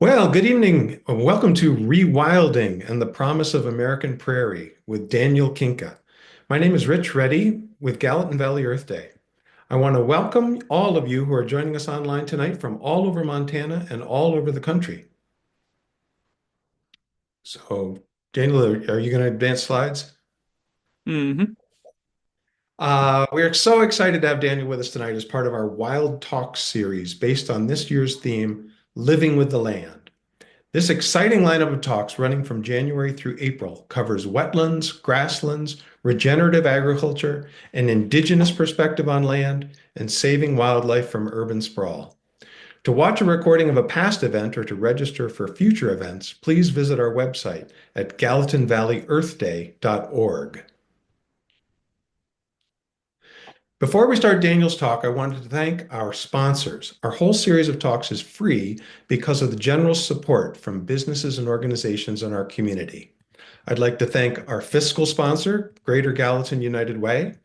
Well, good evening. Welcome to Rewilding and the Promise of American Prairie with Daniel Kinka. My name is Rich Reddy with Gallatin Valley Earth Day. I want to welcome all of you who are joining us online tonight from all over Montana and all over the country. So, Daniel, are you going to advance slides? Hmm. We're so excited to have Daniel with us tonight as part of our Wild Talks series based on this year's theme, Living with the Land. This exciting lineup of talks running from January through April covers wetlands, grasslands, regenerative agriculture, an indigenous perspective on land, and saving wildlife from urban sprawl. To watch a recording of a past event or to register for future events, please visit our website at gallatinvalleyearthday.org. Before we start Daniel's talk, I wanted to thank our sponsors. Our whole series of talks is free because of the generous support from businesses and organizations in our community. I'd like to thank our fiscal sponsor, Greater Gallatin United Way,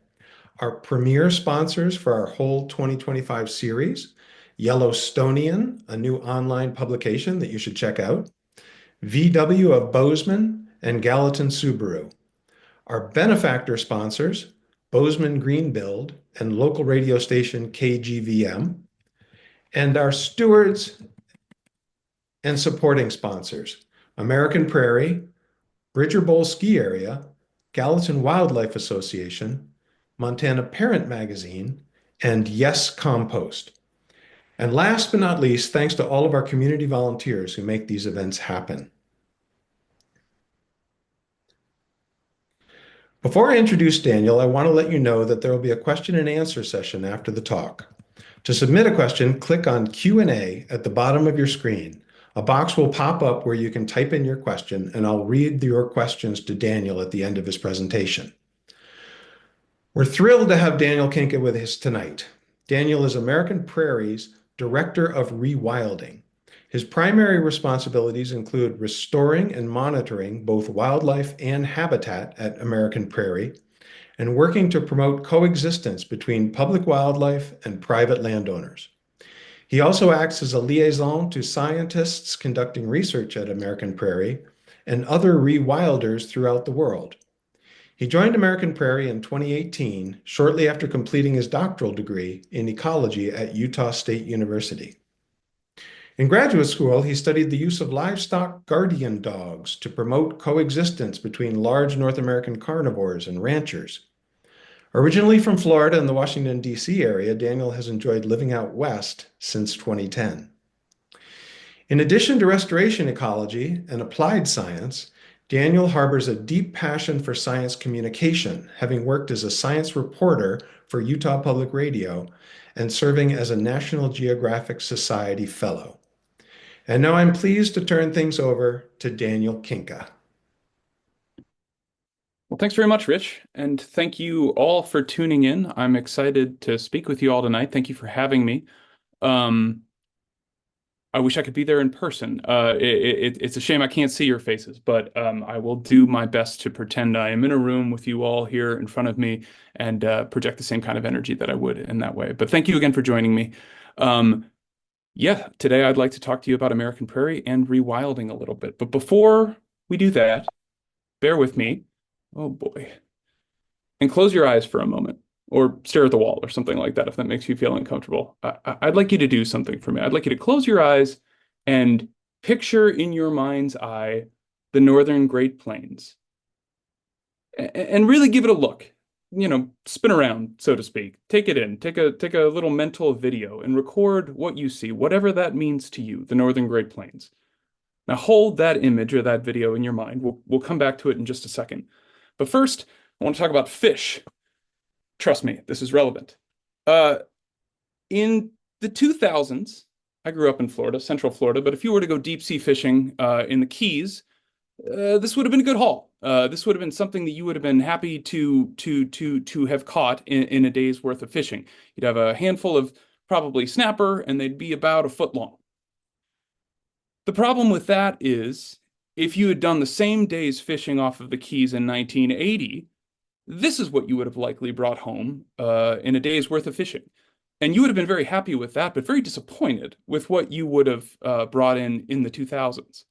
our premier sponsors for our whole 2025 series, Yellowstonian, a new online publication that you should check out, VW of Bozeman, and Gallatin Subaru. Our benefactor sponsors, Bozeman Greenbuild and local radio station KGVM, and our stewards and supporting sponsors, American Prairie, Bridger Bowl Ski Area, Gallatin Wildlife Association, Montana Parent Magazine, and Yes Compost. And last but not least, thanks to all of our community volunteers who make these events happen. Before I introduce Daniel, I want to let you know that there will be a question and answer session after the talk. To submit a question, click on Q&A at the bottom of your screen. A box will pop up where you can type in your question, and I'll read your questions to Daniel at the end of his presentation. We're thrilled to have Daniel Kinka with us tonight. Daniel is American Prairie's Director of Rewilding. His primary responsibilities include restoring and monitoring both wildlife and habitat at American Prairie, and working to promote coexistence between public wildlife and private landowners. He also acts as a liaison to scientists conducting research at American Prairie and other rewilders throughout the world. He joined American Prairie in 2018, shortly after completing his doctoral degree in ecology at Utah State University. In graduate school, he studied the use of livestock guardian dogs to promote coexistence between large North American carnivores and ranchers. Originally from Florida and the Washington, D.C. area, Daniel has enjoyed living out west since 2010. In addition to restoration ecology and applied science, Daniel harbors a deep passion for science communication, having worked as a science reporter for Utah Public Radio and serving as a National Geographic Society Fellow. And now I'm pleased to turn things over to Daniel Kinka. Well, thanks very much, Rich. And thank you all for tuning in. I'm excited to speak with you all tonight. Thank you for having me. Um, I wish I could be there in person. It's a shame I can't see your faces, but I will do my best to pretend I am in a room with you all here in front of me and project the same kind of energy that I would in that way. But thank you again for joining me. Um, yeah, today I'd like to talk to you about American Prairie and rewilding a little bit. But before we do that, bear with me. Oh boy. And close your eyes for a moment or stare at the wall or something like that if that makes you feel uncomfortable. I'd like you to do something for me. I'd like you to close your eyes and picture in your mind's eye the northern Great Plains and really give it a look. You know, spin around, so to speak. Take it in. Take a little mental video and record what you see, whatever that means to you, the northern Great Plains. Now hold that image or that video in your mind. We'll come back to it in just a second. But first, I want to talk about fish. Trust me, this is relevant. Uh, in the 2000s, I grew up in Florida, Central Florida, but if you were to go deep sea fishing in the Keys, this would have been a good haul. This would have been something that you would have been happy to have caught in a day's worth of fishing. You'd have a handful of probably snapper, and they'd be about a foot long. The problem with that is, if you had done the same day's fishing off of the Keys in 1980, this is what you would have likely brought home in a day's worth of fishing. And you would have been very happy with that, but very disappointed with what you would have brought in the 2000s.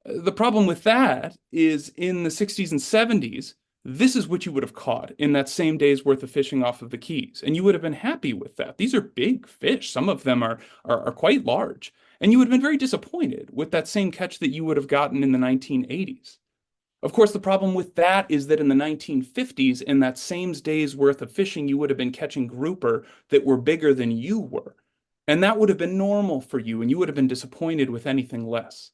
The problem with that is in the 60s and 70s, this is what you would have caught in that same day's worth of fishing off of the Keys. And you would have been happy with that. These are big fish. Some of them are quite large. And you would have been very disappointed with that same catch that you would have gotten in the 1980s. Of course, the problem with that is that in the 1950s, in that same day's worth of fishing, you would have been catching grouper that were bigger than you were. And that would have been normal for you, and you would have been disappointed with anything less.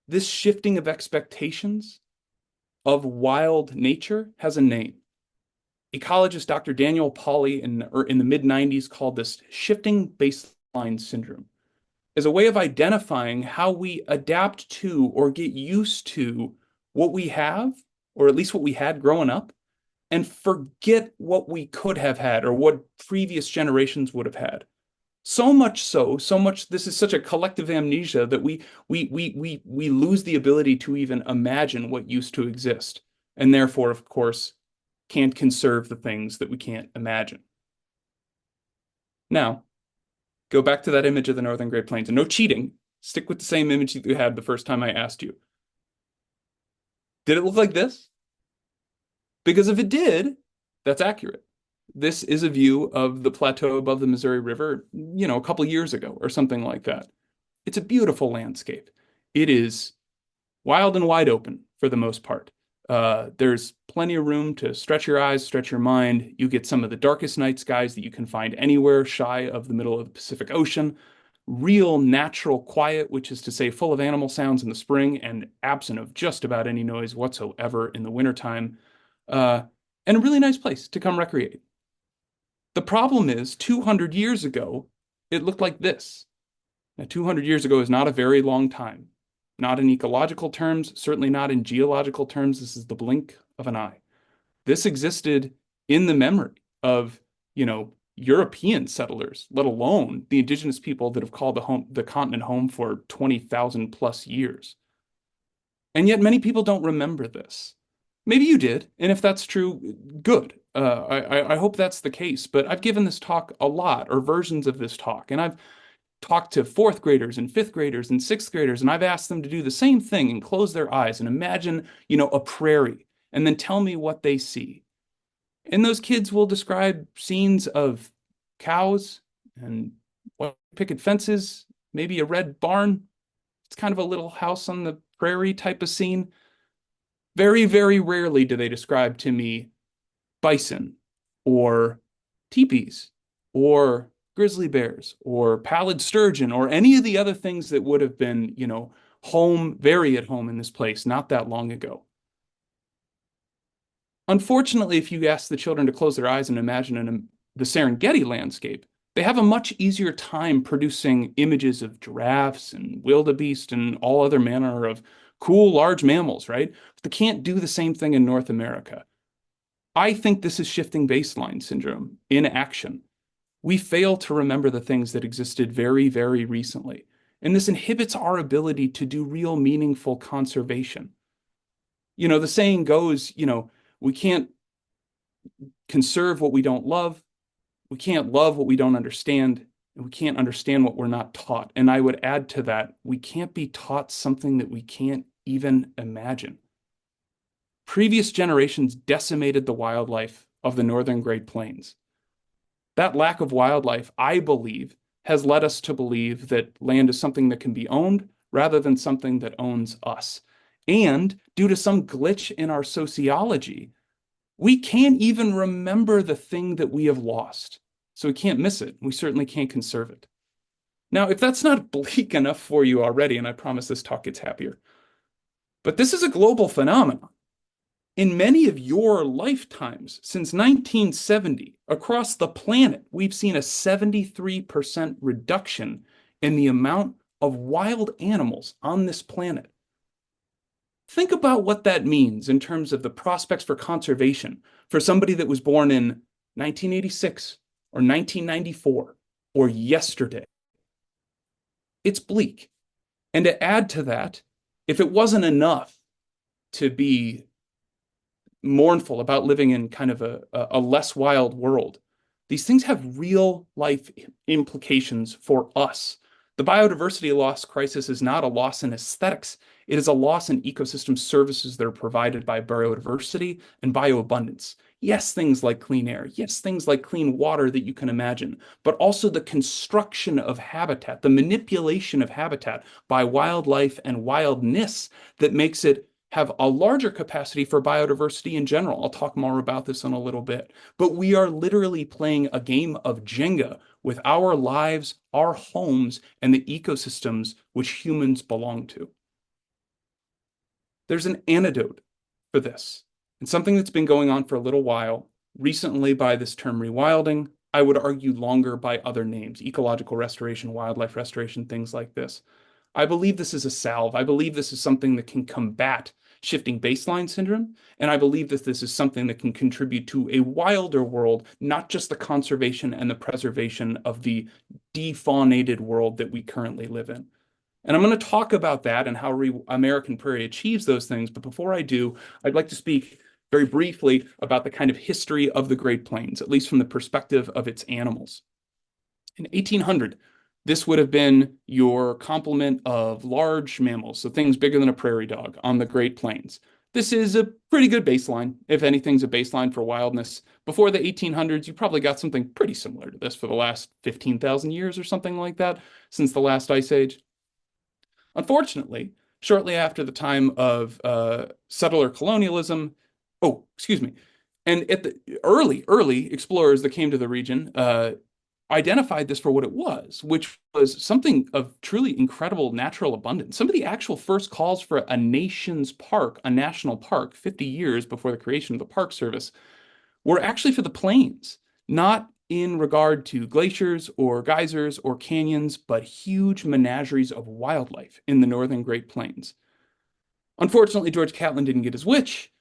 This shifting of expectations of wild nature has a name. Ecologist Dr. Daniel Pauly in the mid 90s called this shifting baseline syndrome as a way of identifying how we adapt to or get used to what we have, or at least what we had growing up, and forget what we could have had or what previous generations would have had. So much so much this is such a collective amnesia that we lose the ability to even imagine what used to exist, and therefore, of course, can't conserve the things that we can't imagine. Now, go back to that image of the Northern Great Plains, and no cheating. Stick with the same image that you had the first time I asked you. Did it look like this? Because if it did, that's accurate. This is a view of the plateau above the Missouri River, a couple years ago or something like that. It's a beautiful landscape. It is wild and wide open for the most part. There's plenty of room to stretch your eyes, stretch your mind. You get some of the darkest night skies that you can find anywhere shy of the middle of the Pacific Ocean. Real natural quiet, which is to say full of animal sounds in the spring and absent of just about any noise whatsoever in the wintertime. And a really nice place to come recreate. The problem is 200 years ago, it looked like this. Now, 200 years ago is not a very long time. Not in ecological terms, certainly not in geological terms. This is the blink of an eye. This existed in the memory of, European settlers, let alone the indigenous people that have called the continent home for 20,000 plus years. And yet many people don't remember this. Maybe you did, and if that's true, good. I hope that's the case. But I've given this talk a lot, or versions of this talk, and I've talked to fourth graders and fifth graders and sixth graders, and I've asked them to do the same thing and close their eyes and imagine, a prairie, and then tell me what they see. And those kids will describe scenes of cows and white picket fences, maybe a red barn. It's kind of a little house on the prairie type of scene. Very, very rarely do they describe to me bison or teepees or grizzly bears or pallid sturgeon or any of the other things that would have been, home, very at home in this place not that long ago. Unfortunately, if you ask the children to close their eyes and imagine the Serengeti landscape, they have a much easier time producing images of giraffes and wildebeest and all other manner of cool large mammals, right? But they can't do the same thing in North America. I think this is shifting baseline syndrome in action. We fail to remember the things that existed very, very recently. And this inhibits our ability to do real meaningful conservation. The saying goes, we can't conserve what we don't love. We can't love what we don't understand. And we can't understand what we're not taught. And I would add to that, we can't be taught something that we can't even imagine. Previous generations decimated the wildlife of the Northern Great Plains. That lack of wildlife, I believe, has led us to believe that land is something that can be owned rather than something that owns us. And due to some glitch in our sociology, we can't even remember the thing that we have lost. So we can't miss it. We certainly can't conserve it. Now, if that's not bleak enough for you already, and I promise this talk gets happier, but this is a global phenomenon. In many of your lifetimes, since 1970, across the planet, we've seen a 73% reduction in the amount of wild animals on this planet. Think about what that means in terms of the prospects for conservation for somebody that was born in 1986 or 1994 or yesterday. It's bleak. And to add to that, if it wasn't enough to be mournful about living in kind of a less wild world, these things have real life implications for us. The biodiversity loss crisis is not a loss in aesthetics. It is a loss in ecosystem services that are provided by biodiversity and bioabundance. Yes, things like clean air. Yes, things like clean water that you can imagine, but also the construction of habitat, the manipulation of habitat by wildlife and wildness that makes it have a larger capacity for biodiversity in general. I'll talk more about this in a little bit. But we are literally playing a game of Jenga with our lives, our homes, and the ecosystems which humans belong to. There's an antidote for this, and something that's been going on for a little while, recently by this term rewilding. I would argue longer by other names, ecological restoration, wildlife restoration, things like this. I believe this is a salve. I believe this is something that can combat shifting baseline syndrome. And I believe that this is something that can contribute to a wilder world, not just the conservation and the preservation of the defaunated world that we currently live in. And I'm going to talk about that and how American Prairie achieves those things. But before I do, I'd like to speak very briefly about the kind of history of the Great Plains, at least from the perspective of its animals. In 1800, this would have been your complement of large mammals, so things bigger than a prairie dog on the Great Plains. This is a pretty good baseline, if anything's a baseline for wildness. Before the 1800s, you probably got something pretty similar to this for the last 15,000 years or something like that, since the last ice age. Unfortunately, shortly after the time of settler colonialism, oh, excuse me, and at the early explorers that came to the region identified this for what it was, which was something of truly incredible natural abundance. Some of the actual first calls for a nation's park, a national park, 50 years before the creation of the Park Service, were actually for the plains, not in regard to glaciers or geysers or canyons, but huge menageries of wildlife in the northern Great Plains. Unfortunately, George Catlin didn't get his wish.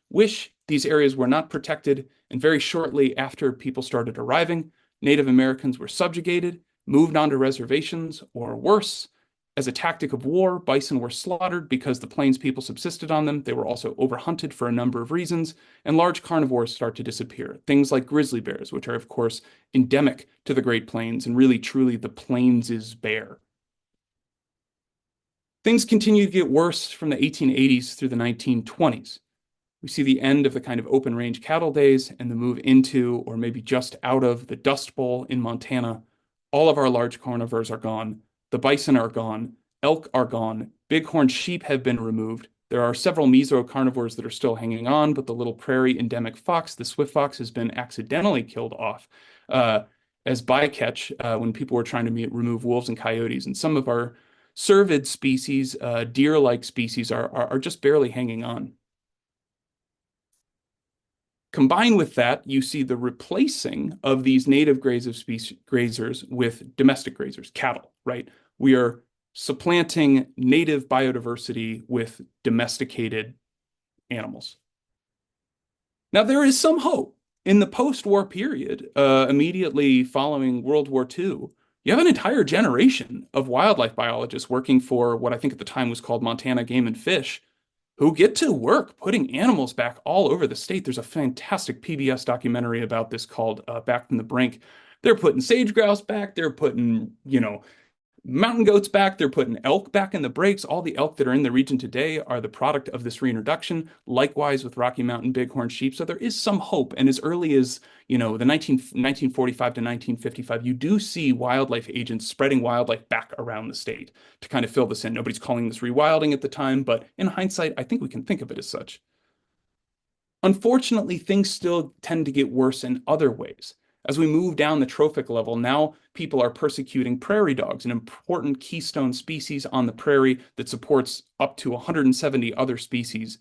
These areas were not protected, and very shortly after people started arriving, Native Americans were subjugated, moved onto reservations, or worse, as a tactic of war, bison were slaughtered because the plains people subsisted on them. They were also overhunted for a number of reasons, and large carnivores start to disappear. Things like grizzly bears, which are, of course, endemic to the Great Plains, and really, truly, the plains' bear. Things continue to get worse from the 1880s through the 1920s. We see the end of the kind of open range cattle days and the move into, or maybe just out of, the Dust Bowl in Montana. All of our large carnivores are gone. The bison are gone. Elk are gone. Bighorn sheep have been removed. There are several mesocarnivores that are still hanging on, but the little prairie endemic fox, the swift fox, has been accidentally killed off as bycatch when people were trying to remove wolves and coyotes. And some of our cervid species, deer-like species, are just barely hanging on. Combined with that, you see the replacing of these native grazers with domestic grazers, cattle, right? We are supplanting native biodiversity with domesticated animals. Now, there is some hope. In the post-war period, immediately following World War II, you have an entire generation of wildlife biologists working for what I think at the time was called Montana Game and Fish, who get to work putting animals back all over the state. There's a fantastic PBS documentary about this called Back from the Brink. They're putting sage grouse back. They're putting, mountain goats back. They're putting elk back in the breaks. All the elk that are in the region today are the product of this reintroduction. Likewise with Rocky Mountain bighorn sheep. So there is some hope. And as early as, the 1945 to 1955, you do see wildlife agents spreading wildlife back around the state to kind of fill this in. Nobody's calling this rewilding at the time, but in hindsight, I think we can think of it as such. Unfortunately, things still tend to get worse in other ways. As we move down the trophic level, now people are persecuting prairie dogs, an important keystone species on the prairie that supports up to 170 other species.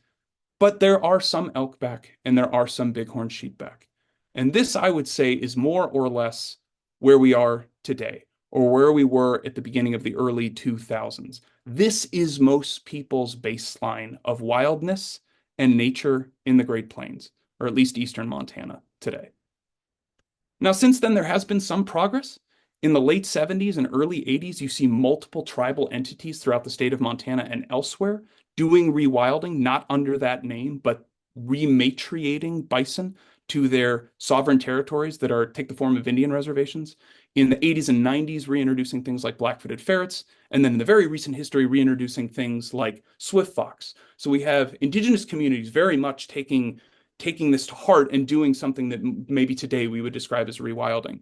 But there are some elk back and there are some bighorn sheep back. And this, I would say, is more or less where we are today, or where we were at the beginning of the early 2000s. This is most people's baseline of wildness and nature in the Great Plains, or at least eastern Montana today. Now, since then, there has been some progress. In the late 70s and early 80s, you see multiple tribal entities throughout the state of Montana and elsewhere doing rewilding, not under that name, but rematriating bison to their sovereign territories that take the form of Indian reservations. In the 80s and 90s, reintroducing things like black-footed ferrets, and then in the very recent history, reintroducing things like swift fox. So we have indigenous communities very much taking this to heart and doing something that maybe today we would describe as rewilding.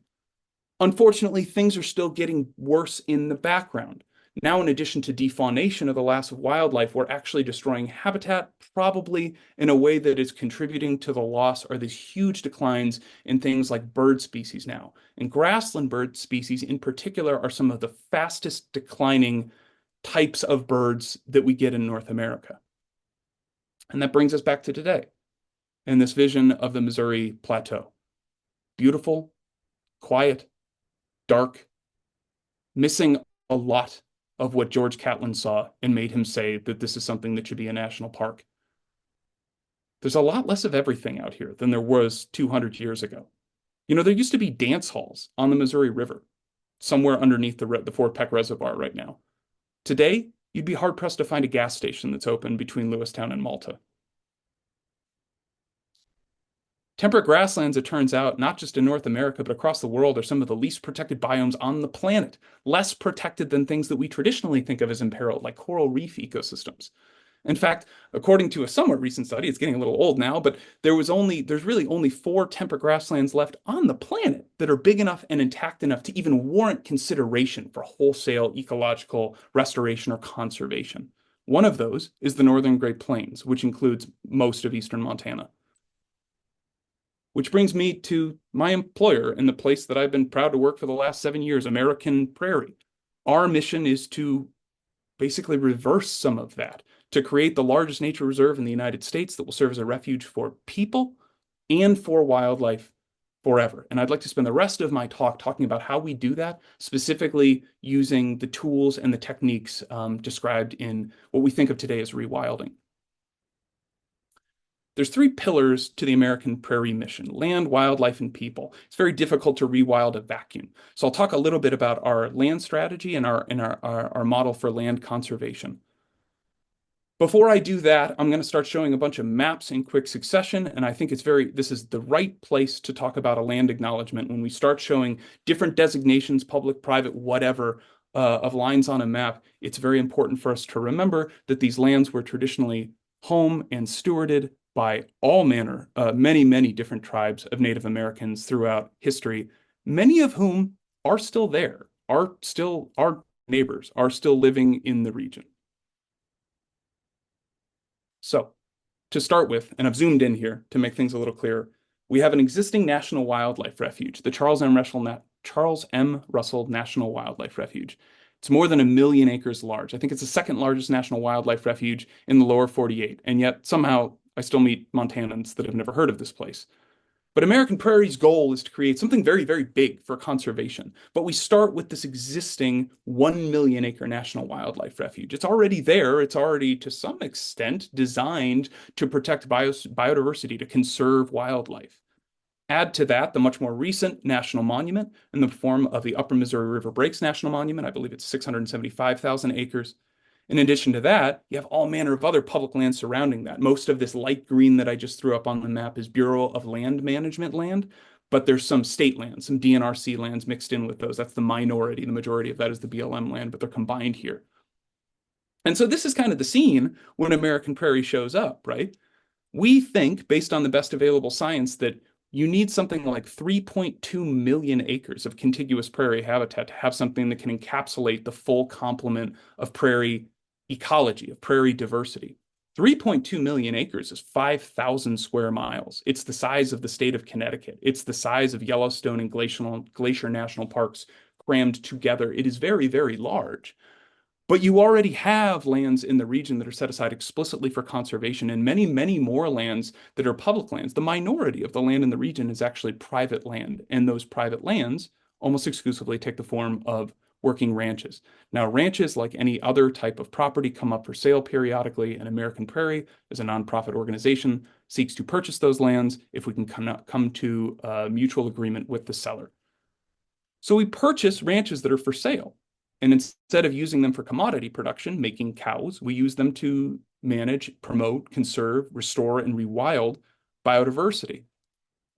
Unfortunately, things are still getting worse in the background. Now, in addition to defaunation of the loss of wildlife, we're actually destroying habitat, probably in a way that is contributing to the loss or these huge declines in things like bird species now. And grassland bird species in particular are some of the fastest declining types of birds that we get in North America. And that brings us back to today and this vision of the Missouri Plateau. Beautiful, quiet, dark, missing a lot of what George Catlin saw and made him say that this is something that should be a national park. There's a lot less of everything out here than there was 200 years ago. You know, there used to be dance halls on the Missouri River, somewhere underneath the Fort Peck Reservoir right now. Today, you'd be hard-pressed to find a gas station that's open between Lewistown and Malta. Temperate grasslands, it turns out, not just in North America, but across the world, are some of the least protected biomes on the planet, less protected than things that we traditionally think of as imperiled, like coral reef ecosystems. In fact, according to a somewhat recent study, it's getting a little old now, but there's really only 4 temperate grasslands left on the planet that are big enough and intact enough to even warrant consideration for wholesale ecological restoration or conservation. One of those is the Northern Great Plains, which includes most of eastern Montana. Which brings me to my employer and the place that I've been proud to work for the last 7 years, American Prairie. Our mission is to basically reverse some of that, to create the largest nature reserve in the United States that will serve as a refuge for people and for wildlife forever. And I'd like to spend the rest of my talk talking about how we do that, specifically using the tools and the techniques described in what we think of today as rewilding. There's 3 pillars to the American Prairie mission: land, wildlife, and people. It's very difficult to rewild a vacuum. So I'll talk a little bit about our land strategy and our model for land conservation. Before I do that, I'm going to start showing a bunch of maps in quick succession, and I think this is the right place to talk about a land acknowledgement when we start showing different designations, public, private, whatever, of lines on a map. It's very important for us to remember that these lands were traditionally home and stewarded by all manner, many different tribes of Native Americans throughout history, many of whom are still there, are still our neighbors, are still living in the region. So, to start with, and I've zoomed in here to make things a little clearer, we have an existing national wildlife refuge, the Charles M. Russell National Wildlife Refuge. It's more than 1 million acres large. I think it's the second largest national wildlife refuge in the lower 48, and yet somehow I still meet Montanans that have never heard of this place. But American Prairie's goal is to create something very big for conservation. But we start with this existing 1 million acre national wildlife refuge. It's already there. It's already, to some extent, designed to protect biodiversity, to conserve wildlife. Add to that the much more recent national monument in the form of the Upper Missouri River Breaks National Monument. I believe it's 675,000 acres. In addition to that, you have all manner of other public land surrounding that. Most of this light green that I just threw up on the map is Bureau of Land Management land, but there's some state land, some DNRC lands mixed in with those. That's the minority. The majority of that is the BLM land, but they're combined here. And so this is kind of the scene when American Prairie shows up, right? We think, based on the best available science, that you need something like 3.2 million acres of contiguous prairie habitat to have something that can encapsulate the full complement of prairie ecology, of prairie diversity. 3.2 million acres is 5,000 square miles. It's the size of the state of Connecticut. It's the size of Yellowstone and Glacier National Parks crammed together. It is very large. But you already have lands in the region that are set aside explicitly for conservation, and many more lands that are public lands. The minority of the land in the region is actually private land, and those private lands almost exclusively take the form of working ranches. Now, ranches, like any other type of property, come up for sale periodically, and American Prairie, as a nonprofit organization, seeks to purchase those lands if we can come to a mutual agreement with the seller. So we purchase ranches that are for sale. And instead of using them for commodity production, making cows, we use them to manage, promote, conserve, restore, and rewild biodiversity.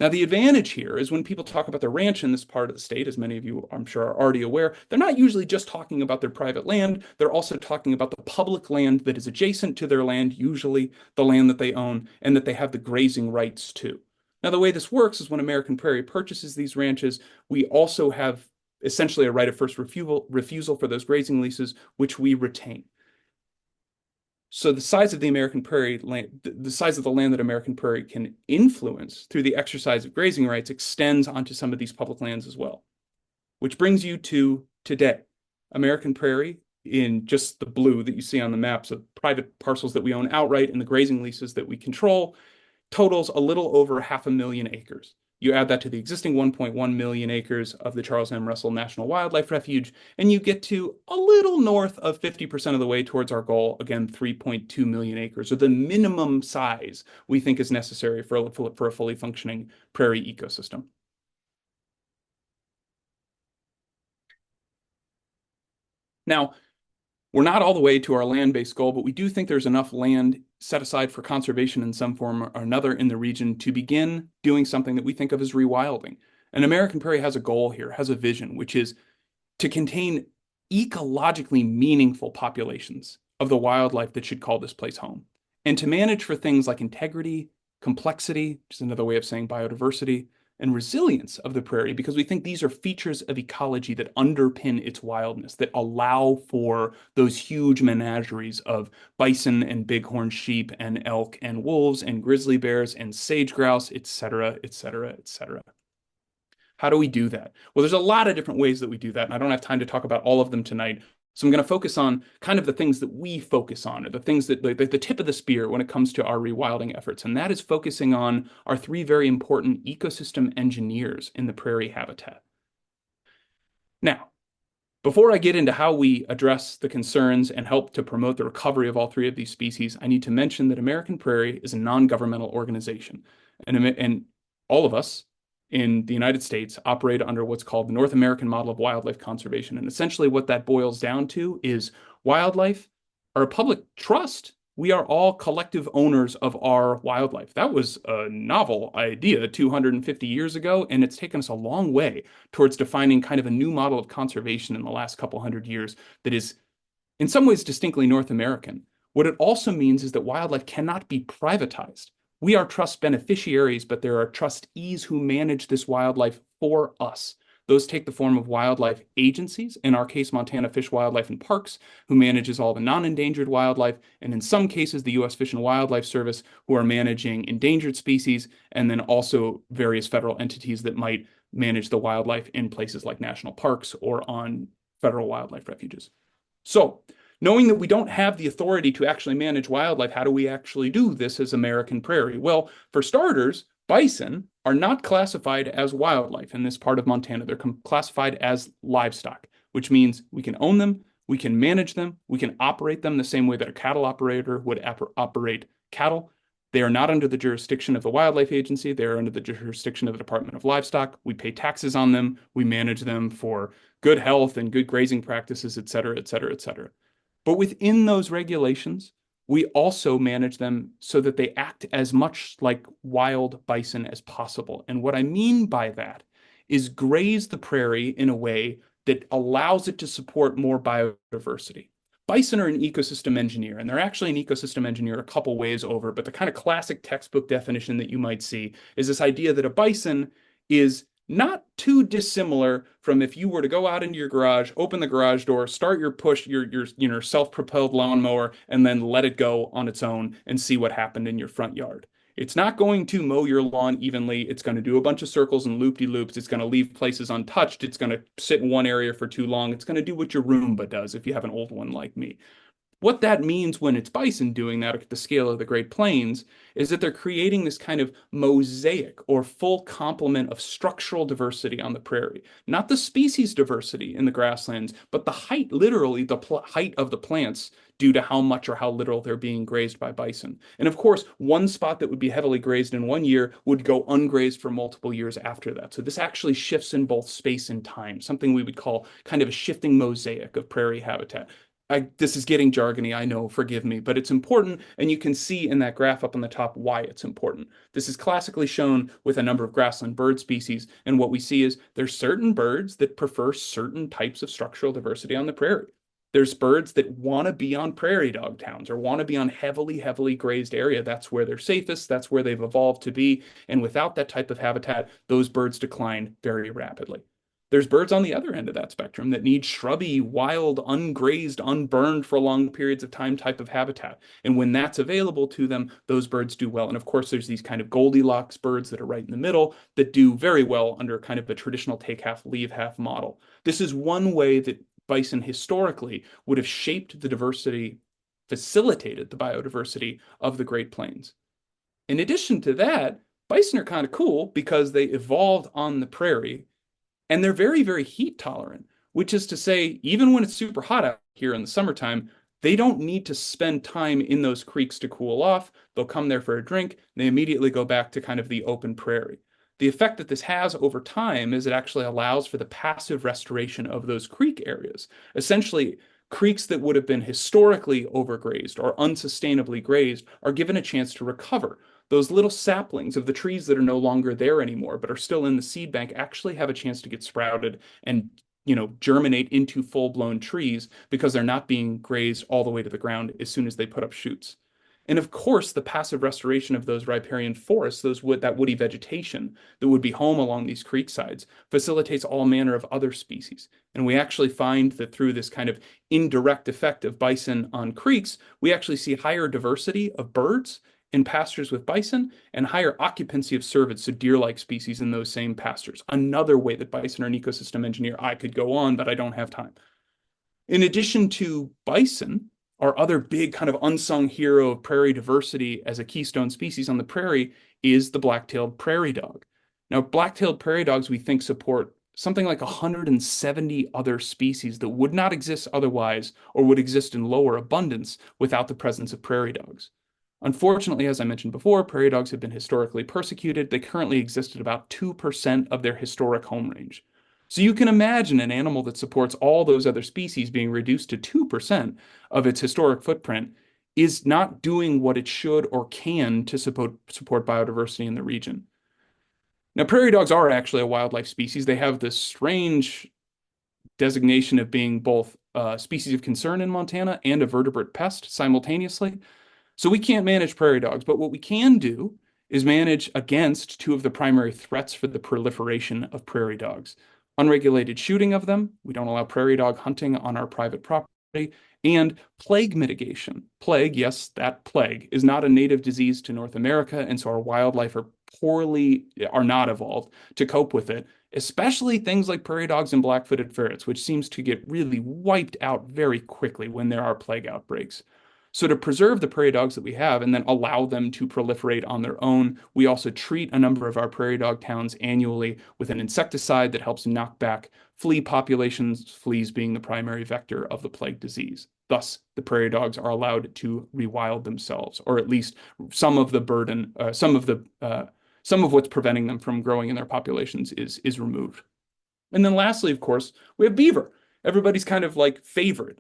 Now, the advantage here is when people talk about their ranch in this part of the state, as many of you I'm sure are already aware, they're not usually just talking about their private land. They're also talking about the public land that is adjacent to their land, usually the land that they own and that they have the grazing rights to. Now, the way this works is when American Prairie purchases these ranches, we also have essentially a right of first refusal for those grazing leases, which we retain. So the size of the American Prairie land, the size of the land that American Prairie can influence through the exercise of grazing rights extends onto some of these public lands as well. Which brings you to today. American Prairie, in just the blue that you see on the maps of private parcels that we own outright and the grazing leases that we control, totals a little over 500,000 acres. You add that to the existing 1.1 million acres of the Charles M. Russell National Wildlife Refuge, and you get to a little north of 50% of the way towards our goal, again, 3.2 million acres, or the minimum size we think is necessary for a fully functioning prairie ecosystem. Now, we're not all the way to our land-based goal, but we do think there's enough land set aside for conservation in some form or another in the region to begin doing something that we think of as rewilding. And American Prairie has a goal here, has a vision, which is to contain ecologically meaningful populations of the wildlife that should call this place home, and to manage for things like integrity, complexity, which is another way of saying biodiversity, and resilience of the prairie, because we think these are features of ecology that underpin its wildness, that allow for those huge menageries of bison and bighorn sheep and elk and wolves and grizzly bears and sage grouse, et cetera, et cetera, et cetera. How do we do that? Well, there's a lot of different ways that we do that, and I don't have time to talk about all of them tonight. So I'm going to focus on kind of the things that we focus on, or the things that the tip of the spear when it comes to our rewilding efforts. And that is focusing on our three very important ecosystem engineers in the prairie habitat. Now, before I get into how we address the concerns and help to promote the recovery of all three of these species, I need to mention that American Prairie is a non-governmental organization. And all of us in the United States operate under what's called the North American Model of Wildlife Conservation. And essentially what that boils down to is wildlife are a public trust. We are all collective owners of our wildlife. That was a novel idea 250 years ago, and it's taken us a long way towards defining kind of a new model of conservation in the last couple hundred years that is in some ways distinctly North American. What it also means is that wildlife cannot be privatized. We are trust beneficiaries, but there are trustees who manage this wildlife for us. Those take the form of wildlife agencies, in our case, Montana Fish, Wildlife, and Parks, who manages all the non-endangered wildlife, and in some cases, the U.S. Fish and Wildlife Service, who are managing endangered species, and then also various federal entities that might manage the wildlife in places like national parks or on federal wildlife refuges. So, knowing that we don't have the authority to actually manage wildlife, how do we actually do this as American Prairie? Well, for starters, bison are not classified as wildlife in this part of Montana. They're classified as livestock, which means we can own them, we can manage them, we can operate them the same way that a cattle operator would operate cattle. They are not under the jurisdiction of the Wildlife Agency. They are under the jurisdiction of the Department of Livestock. We pay taxes on them. We manage them for good health and good grazing practices, et cetera, et cetera, et cetera. But within those regulations, we also manage them so that they act as much like wild bison as possible. And what I mean by that is graze the prairie in a way that allows it to support more biodiversity. Bison are an ecosystem engineer, and they're actually an ecosystem engineer a couple ways over, but the kind of classic textbook definition that you might see is this idea that a bison is not too dissimilar from if you were to go out into your garage, open the garage door, start your self-propelled lawnmower, and then let it go on its own and see what happened in your front yard. It's not going to mow your lawn evenly. It's going to do a bunch of circles and loop-de-loops. It's going to leave places untouched. It's going to sit in one area for too long. It's going to do what your Roomba does if you have an old one like me. What that means when it's bison doing that at the scale of the Great Plains is that they're creating this kind of mosaic or full complement of structural diversity on the prairie. Not the species diversity in the grasslands, but the height, literally the height of the plants due to how much or how little they're being grazed by bison. And of course, one spot that would be heavily grazed in one year would go ungrazed for multiple years after that. So this actually shifts in both space and time, something we would call kind of a shifting mosaic of prairie habitat. this is getting jargony, I know, forgive me, but it's important, and you can see in that graph up on the top why it's important. This is classically shown with a number of grassland bird species, and what we see is there's certain birds that prefer certain types of structural diversity on the prairie. There's birds that want to be on prairie dog towns or want to be on heavily grazed area. That's where they're safest, that's where they've evolved to be, and without that type of habitat, those birds decline very rapidly. There's birds on the other end of that spectrum that need shrubby, wild, ungrazed, unburned for long periods of time type of habitat. And when that's available to them, those birds do well. And of course, there's these kind of Goldilocks birds that are right in the middle that do very well under kind of a traditional take half, leave half model. This is one way that bison historically would have shaped the diversity, facilitated the biodiversity of the Great Plains. In addition to that, bison are kind of cool because they evolved on the prairie and they're very heat tolerant, which is to say, even when it's super hot out here in the summertime, they don't need to spend time in those creeks to cool off. They'll come there for a drink, and they immediately go back to kind of the open prairie. The effect that this has over time is it actually allows for the passive restoration of those creek areas. Essentially, creeks that would have been historically overgrazed or unsustainably grazed are given a chance to recover. Those little saplings of the trees that are no longer there anymore, but are still in the seed bank, actually have a chance to get sprouted and germinate into full-blown trees because they're not being grazed all the way to the ground as soon as they put up shoots. And of course, the passive restoration of those riparian forests, that woody vegetation that would be home along these creek sides, facilitates all manner of other species. And we actually find that through this kind of indirect effect of bison on creeks, we actually see higher diversity of birds in pastures with bison and higher occupancy of cervids, so deer-like species in those same pastures. Another way that bison are an ecosystem engineer. I could go on, but I don't have time. In addition to bison, our other big kind of unsung hero of prairie diversity as a keystone species on the prairie is the black-tailed prairie dog. Now, black-tailed prairie dogs, we think, support something like 170 other species that would not exist otherwise or would exist in lower abundance without the presence of prairie dogs. Unfortunately, as I mentioned before, prairie dogs have been historically persecuted. They currently exist at about 2% of their historic home range. So you can imagine an animal that supports all those other species being reduced to 2% of its historic footprint is not doing what it should or can to support biodiversity in the region. Now, prairie dogs are actually a wildlife species. They have this strange designation of being both a species of concern in Montana and a vertebrate pest simultaneously. So we can't manage prairie dogs, but what we can do is manage against two of the primary threats for the proliferation of prairie dogs. Unregulated shooting of them, we don't allow prairie dog hunting on our private property, and plague mitigation. Plague, yes, that plague is not a native disease to North America, and so our wildlife are not evolved to cope with it, especially things like prairie dogs and black-footed ferrets, which seems to get really wiped out very quickly when there are plague outbreaks. So to preserve the prairie dogs that we have and then allow them to proliferate on their own, we also treat a number of our prairie dog towns annually with an insecticide that helps knock back flea populations, fleas being the primary vector of the plague disease. Thus, the prairie dogs are allowed to rewild themselves, or at least some of the burden, some of what's preventing them from growing in their populations is removed. And then lastly, of course, we have beaver, everybody's kind of like favorite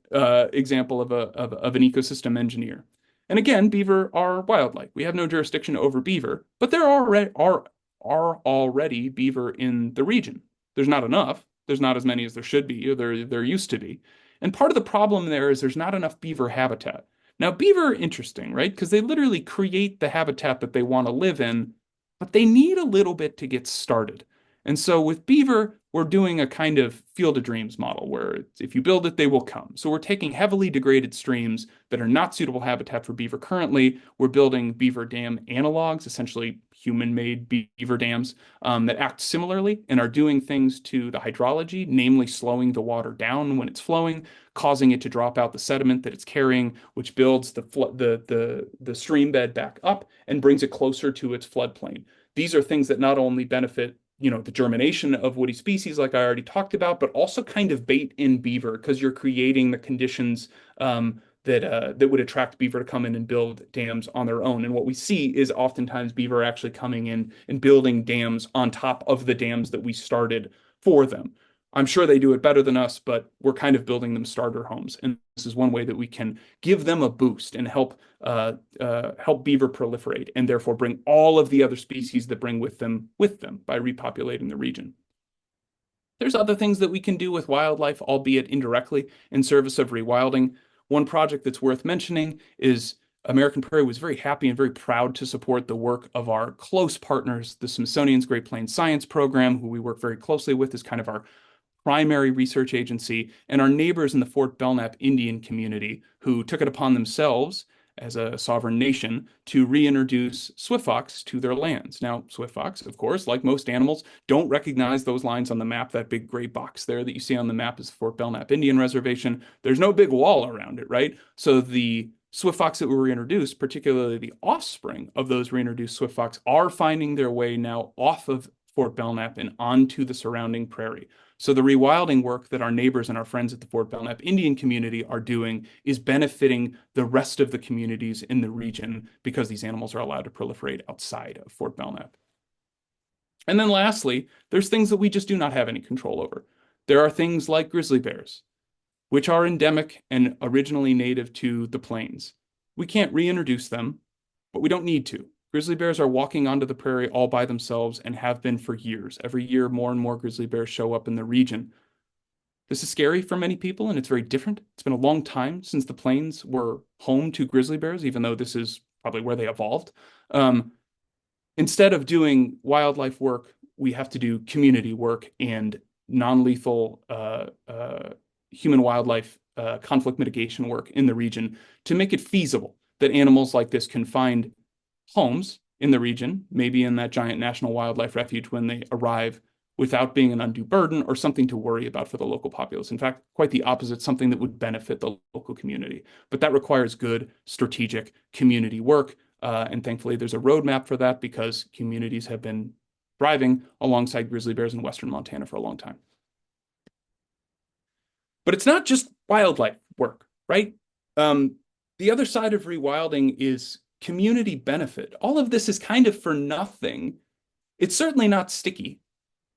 example of an ecosystem engineer. And again, beaver are wildlife. We have no jurisdiction over beaver, but there are already beaver in the region. There's not enough. There's not as many as there should be, or there used to be. And part of the problem there is there's not enough beaver habitat. Now, beaver are interesting, right? Because they literally create the habitat that they want to live in, but they need a little bit to get started. And so with beaver, we're doing a kind of field of dreams model where if you build it, they will come. So we're taking heavily degraded streams that are not suitable habitat for beaver currently. We're building beaver dam analogs, essentially human-made beaver dams that act similarly and are doing things to the hydrology, namely slowing the water down when it's flowing, causing it to drop out the sediment that it's carrying, which builds the stream bed back up and brings it closer to its floodplain. These are things that not only benefit the germination of woody species like I already talked about, but also kind of bait in beaver because you're creating the conditions that would attract beaver to come in and build dams on their own. And what we see is oftentimes beaver actually coming in and building dams on top of the dams that we started for them. I'm sure they do it better than us, but we're kind of building them starter homes. And this is one way that we can give them a boost and help beaver proliferate and therefore bring all of the other species that bring with them by repopulating the region. There's other things that we can do with wildlife, albeit indirectly, in service of rewilding. One project that's worth mentioning is American Prairie was very happy and very proud to support the work of our close partners, the Smithsonian's Great Plains Science Program, who we work very closely with as kind of our primary research agency, and our neighbors in the Fort Belknap Indian community, who took it upon themselves as a sovereign nation to reintroduce swift fox to their lands. Now, swift fox, of course, like most animals, don't recognize those lines on the map. That big gray box there that you see on the map is Fort Belknap Indian Reservation. There's no big wall around it, right? So the swift fox that were reintroduced, particularly the offspring of those reintroduced swift fox, are finding their way now off of Fort Belknap and onto the surrounding prairie. So the rewilding work that our neighbors and our friends at the Fort Belknap Indian community are doing is benefiting the rest of the communities in the region because these animals are allowed to proliferate outside of Fort Belknap. And then lastly, there's things that we just do not have any control over. There are things like grizzly bears, which are endemic and originally native to the plains. We can't reintroduce them, but we don't need to. Grizzly bears are walking onto the prairie all by themselves and have been for years. Every year, more and more grizzly bears show up in the region. This is scary for many people, and it's very different. It's been a long time since the plains were home to grizzly bears, even though this is probably where they evolved. Instead of doing wildlife work, we have to do community work and non-lethal human-wildlife conflict mitigation work in the region to make it feasible that animals like this can find homes in the region, maybe in that giant national wildlife refuge when they arrive, without being an undue burden or something to worry about for the local populace. In fact, quite the opposite, something that would benefit the local community. But that requires good strategic community work. And thankfully, there's a roadmap for that because communities have been thriving alongside grizzly bears in Western Montana for a long time. But it's not just wildlife work, right? The other side of rewilding is community benefit. All of this is kind of for nothing. It's certainly not sticky.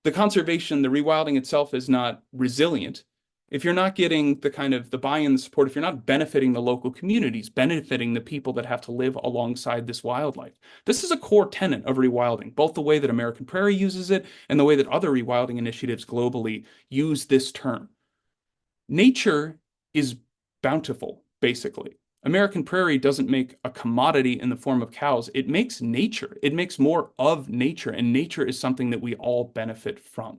The conservation, the rewilding itself is not resilient. If you're not getting the kind of the buy-in, the support, if you're not benefiting the local communities, benefiting the people that have to live alongside this wildlife. This is a core tenet of rewilding, both the way that American Prairie uses it and the way that other rewilding initiatives globally use this term. Nature is bountiful, basically. American Prairie doesn't make a commodity in the form of cows. It makes nature. It makes more of nature, and nature is something that we all benefit from.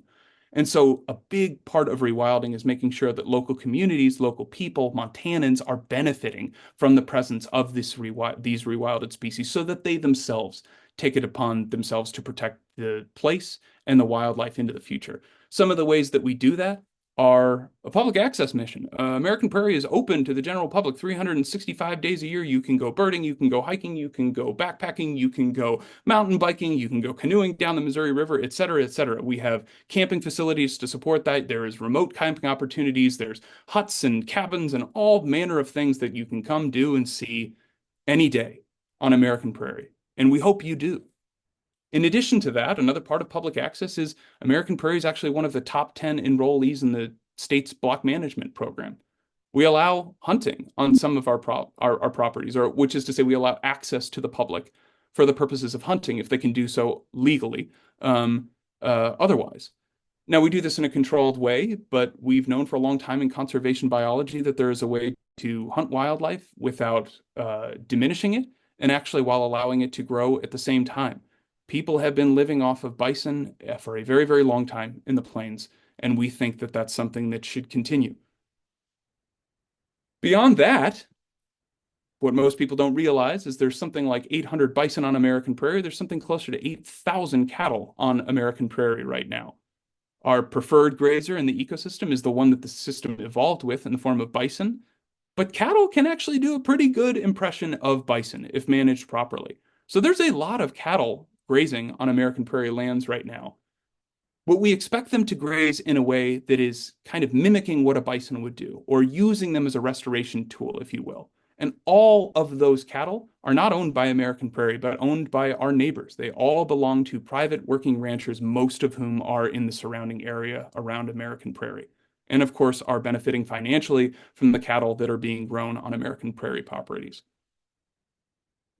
And so a big part of rewilding is making sure that local communities, local people, Montanans are benefiting from the presence of these rewilded species so that they themselves take it upon themselves to protect the place and the wildlife into the future. Some of the ways that we do that are a public access mission. American Prairie is open to the general public 365 days a year. You can go birding, you can go hiking, you can go backpacking, you can go mountain biking, you can go canoeing down the Missouri River, et cetera, et cetera. We have camping facilities to support that. There is remote camping opportunities. There's huts and cabins and all manner of things that you can come do and see any day on American Prairie. And we hope you do. In addition to that, another part of public access is American Prairie is actually one of the top 10 enrollees in the state's block management program. We allow hunting on some of our properties, or which is to say we allow access to the public for the purposes of hunting if they can do so legally otherwise. Now, we do this in a controlled way, but we've known for a long time in conservation biology that there is a way to hunt wildlife without diminishing it and actually while allowing it to grow at the same time. People have been living off of bison for a very, very long time in the plains, and we think that that's something that should continue. Beyond that, what most people don't realize is there's something like 800 bison on American Prairie. There's something closer to 8,000 cattle on American Prairie right now. Our preferred grazer in the ecosystem is the one that the system evolved with in the form of bison, but cattle can actually do a pretty good impression of bison if managed properly. So there's a lot of cattle grazing on American Prairie lands right now. But we expect them to graze in a way that is kind of mimicking what a bison would do, or using them as a restoration tool, if you will. And all of those cattle are not owned by American Prairie, but owned by our neighbors. They all belong to private working ranchers, most of whom are in the surrounding area around American Prairie. And of course, are benefiting financially from the cattle that are being grown on American Prairie properties.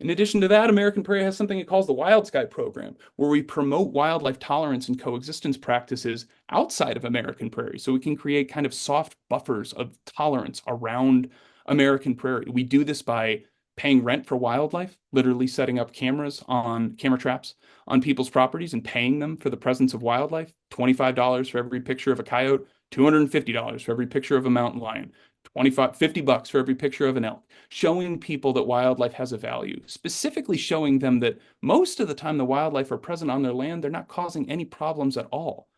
In addition to that, American Prairie has something it calls the Wild Sky Program, where we promote wildlife tolerance and coexistence practices outside of American Prairie, so we can create kind of soft buffers of tolerance around American Prairie. We do this by paying rent for wildlife, literally setting up camera traps on people's properties and paying them for the presence of wildlife. $25 for every picture of a coyote, $250 for every picture of a mountain lion, 25, $50 for every picture of an elk, showing people that wildlife has a value, specifically showing them that most of the time the wildlife are present on their land, they're not causing any problems at all.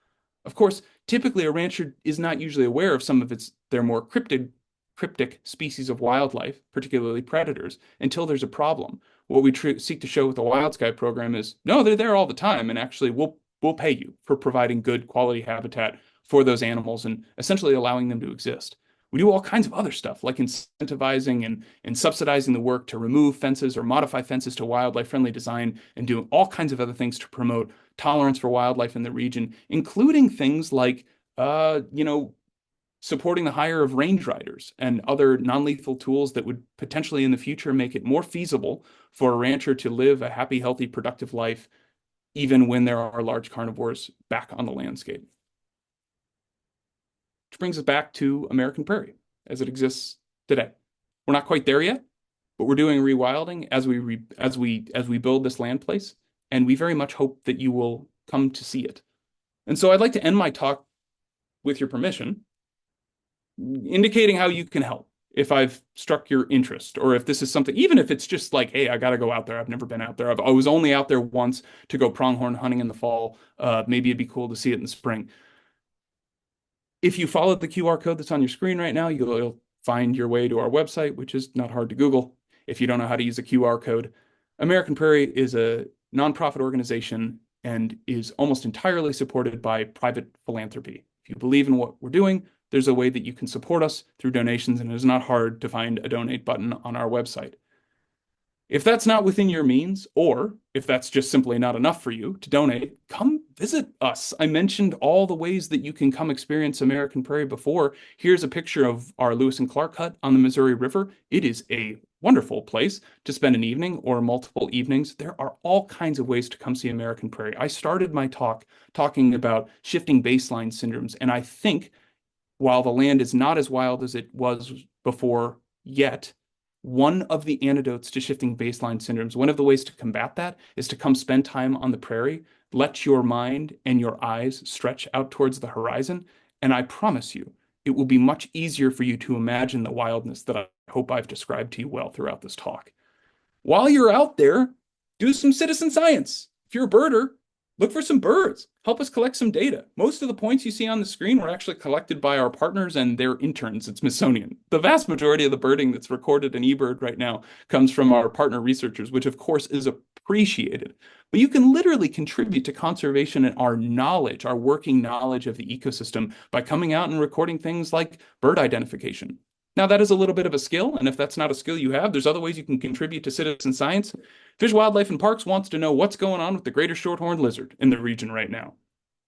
Of course, typically a rancher is not usually aware of some of their more cryptic species of wildlife, particularly predators, until there's a problem. What we seek to show with the Wild Sky program is, no, they're there all the time, and actually we'll pay you for providing good quality habitat for those animals and essentially allowing them to exist. We do all kinds of other stuff, like incentivizing and subsidizing the work to remove fences or modify fences to wildlife-friendly design, and doing all kinds of other things to promote tolerance for wildlife in the region, including things like, supporting the hire of range riders and other non-lethal tools that would potentially in the future make it more feasible for a rancher to live a happy, healthy, productive life, even when there are large carnivores back on the landscape. Which brings us back to American Prairie as it exists today. We're not quite there yet, but we're doing rewilding as we build this land place, and we very much hope that you will come to see it. And so I'd like to end my talk, with your permission, indicating how you can help if I've struck your interest, or if this is something, even if it's just like, hey, I got to go out there. I've never been out there. I was only out there once to go pronghorn hunting in the fall. Maybe it'd be cool to see it in the spring. If you follow the QR code that's on your screen right now, you'll find your way to our website, which is not hard to Google. If you don't know how to use a QR code, American Prairie is a nonprofit organization and is almost entirely supported by private philanthropy. If you believe in what we're doing, there's a way that you can support us through donations, and it is not hard to find a donate button on our website. If that's not within your means, or if that's just simply not enough for you to donate, come visit us. I mentioned all the ways that you can come experience American Prairie before. Here's a picture of our Lewis and Clark hut on the Missouri River. It is a wonderful place to spend an evening or multiple evenings. There are all kinds of ways to come see American Prairie. I started my talk talking about shifting baseline syndromes, and I think while the land is not as wild as it was before yet, one of the antidotes to shifting baseline syndromes, one of the ways to combat that, is to come spend time on the prairie, let your mind and your eyes stretch out towards the horizon, and I promise you, it will be much easier for you to imagine the wildness that I hope I've described to you well throughout this talk. While you're out there, do some citizen science. If you're a birder, look for some birds. Help us collect some data. Most of the points you see on the screen were actually collected by our partners and their interns at Smithsonian. The vast majority of the birding that's recorded in eBird right now comes from our partner researchers, which of course is appreciated. But you can literally contribute to conservation and our knowledge, our working knowledge of the ecosystem, by coming out and recording things like bird identification. Now, that is a little bit of a skill, and if that's not a skill you have, there's other ways you can contribute to citizen science. Fish, Wildlife, and Parks wants to know what's going on with the greater shorthorn lizard in the region right now.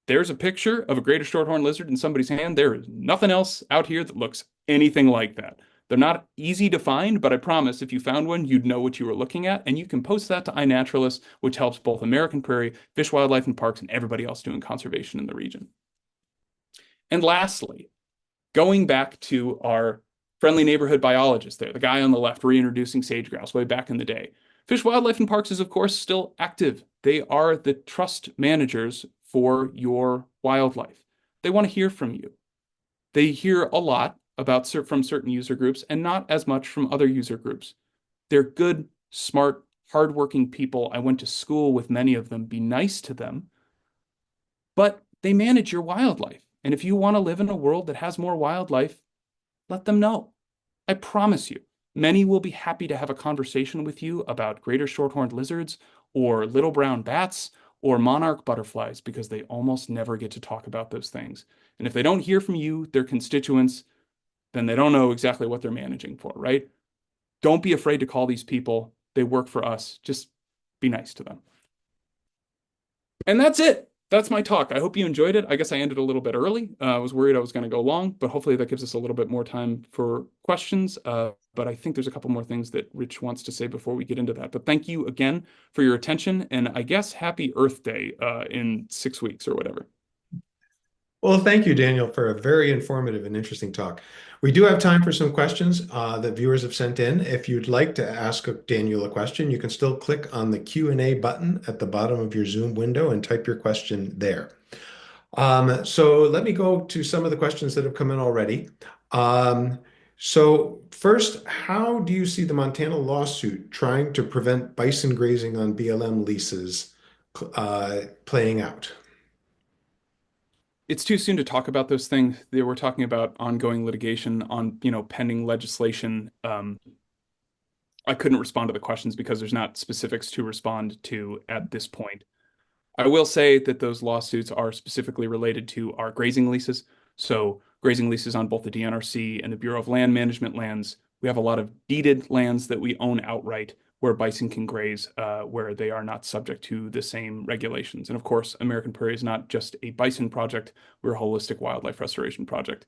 There's a picture of a greater shorthorn lizard in somebody's hand. There is nothing else out here that looks anything like that. They're not easy to find, but I promise if you found one, you'd know what you were looking at, and you can post that to iNaturalist, which helps both American Prairie, Fish, Wildlife, and Parks, and everybody else doing conservation in the region. And lastly, going back to our friendly neighborhood biologist there, the guy on the left reintroducing sage grouse way back in the day. Fish, Wildlife, and Parks is, of course, still active. They are the trust managers for your wildlife. They want to hear from you. They hear a lot from certain user groups and not as much from other user groups. They're good, smart, hardworking people. I went to school with many of them. Be nice to them. But they manage your wildlife. And if you want to live in a world that has more wildlife, let them know. I promise you, many will be happy to have a conversation with you about greater shorthorned lizards or little brown bats or monarch butterflies, because they almost never get to talk about those things. And if they don't hear from you, their constituents, then they don't know exactly what they're managing for, right? Don't be afraid to call these people. They work for us. Just be nice to them. And that's it. That's my talk. I hope you enjoyed it. I guess I ended a little bit early. I was worried I was going to go long, but hopefully that gives us a little bit more time for questions. But I think there's a couple more things that Rich wants to say before we get into that. But thank you again for your attention, and I guess happy Earth Day in 6 weeks or whatever. Well, thank you, Daniel, for a very informative and interesting talk. We do have time for some questions that viewers have sent in. If you'd like to ask Daniel a question, you can still click on the Q&A button at the bottom of your Zoom window and type your question there. So let me go to some of the questions that have come in already. So first, how do you see the Montana lawsuit trying to prevent bison grazing on BLM leases playing out? It's too soon to talk about those things. They were talking about ongoing litigation on, pending legislation. I couldn't respond to the questions because there's not specifics to respond to at this point. I will say that those lawsuits are specifically related to our grazing leases. So, grazing leases on both the DNRC and the Bureau of Land Management lands. We have a lot of deeded lands that we own outright where bison can graze, where they are not subject to the same regulations. And of course, American Prairie is not just a bison project, we're a holistic wildlife restoration project.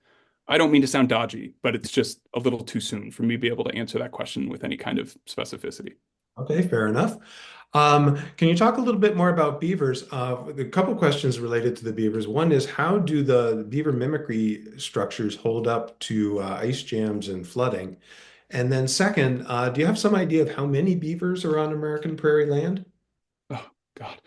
I don't mean to sound dodgy, but it's just a little too soon for me to be able to answer that question with any kind of specificity. Okay, fair enough. Can you talk a little bit more about beavers? A couple questions related to the beavers. One is, how do the beaver mimicry structures hold up to ice jams and flooding? And then second, do you have some idea of how many beavers are on American prairie land? Oh, God.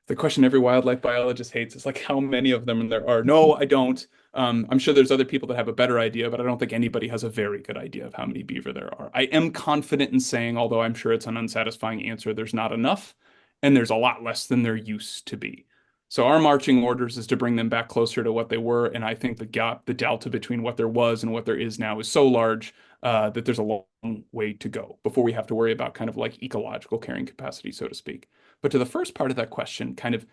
The question every wildlife biologist hates is like how many of them there are. No, I don't. I'm sure there's other people that have a better idea, but I don't think anybody has a very good idea of how many beaver there are. I am confident in saying, although I'm sure it's an unsatisfying answer, there's not enough, and there's a lot less than there used to be. So our marching orders is to bring them back closer to what they were, and I think the gap, the delta between what there was and what there is now is so large that there's a long way to go before we have to worry about kind of like ecological carrying capacity, so to speak. But to the first part of that question, kind of